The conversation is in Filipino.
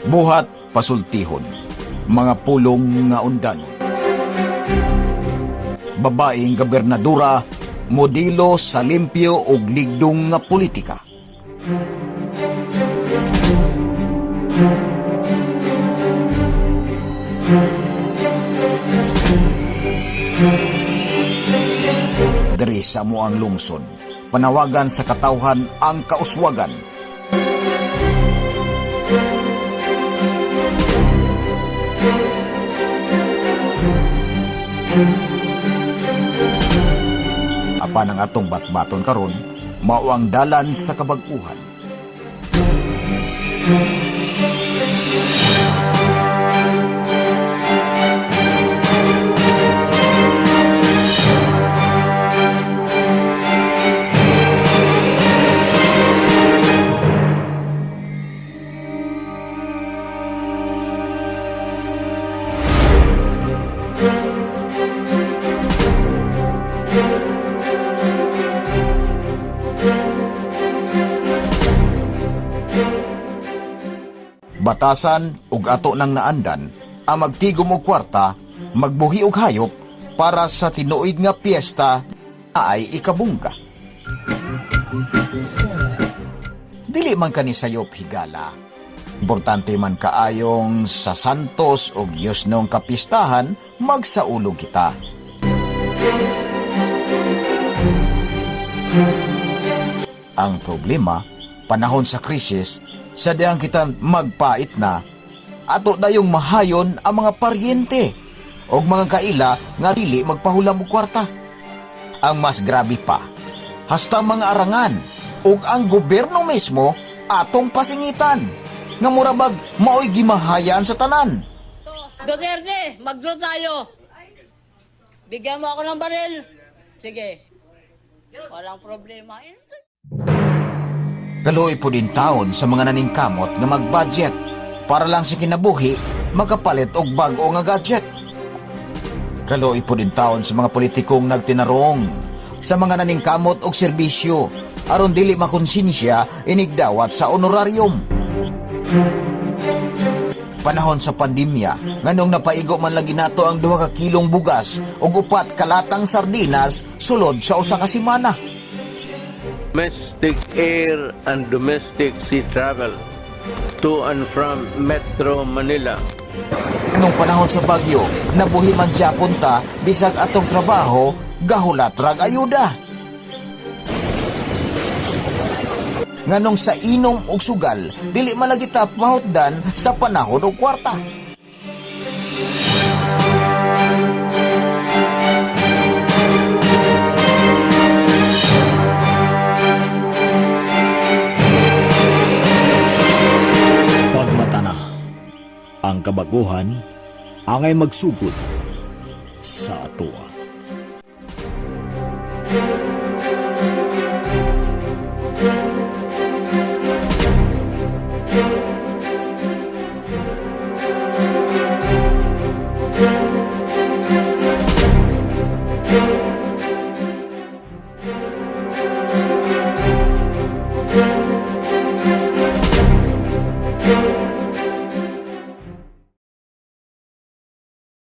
Buhat pasultihon, mga pulong nga undanon. Babaeng gobernadora, modelo sa limpyo ug ligdong nga politika. Diri sa amuang lungsod, panawagan sa katawhan ang kauswagan. Apan ang atong batbaton karon, mao ang dalan sa kabag-uhan. Batasan ug ato nang naandan ang magtigom og kwarta, magbuhi og hayop para sa tinuod nga piyesta ay ikabungga. Dili man kani sayop higala. Importante man kaayong sa Santos ug Dios nung kapistahan magsaulog kita. Ang problema, panahon sa krisis, sadyang kita magpait na, ato dayong mahayon ang mga paryente o mga kaila nga dili magpahulam og kwarta. Ang mas grabe pa, hasta mga arangan ug ang gobyerno mismo atong pasingitan nga murabag maoy gimahayan sa tanan. Duterte, mag-draw tayo. Bigyan mo ako ng baril. Sige. Walang problema. Kaloy po din taon sa mga naningkamot nga mag-budget para lang sa kinabuhi makapalit og bag-o nga gadget. Kaloy po din taon sa mga politikong nagtinarong sa mga naningkamot og serbisyo aron dili makonsensya inigdawat sa honorarium. Panahon sa pandemya nganong napaigo man lagi nato ang 2 ka kilong bugas ug 4 kalatang sardinas sulod sa usa ka semana. Domestic air and domestic sea travel to and from Metro Manila. Nung panahon sa bagyo, nabuhi man Japon ta, bisag atong trabaho, gahulat rag ayuda. Nganong sa inom ug sugal, dili man lagi ta mahutdan sa panahon ug kwarta. Ang kabaguhan angay magsugod sa atoa.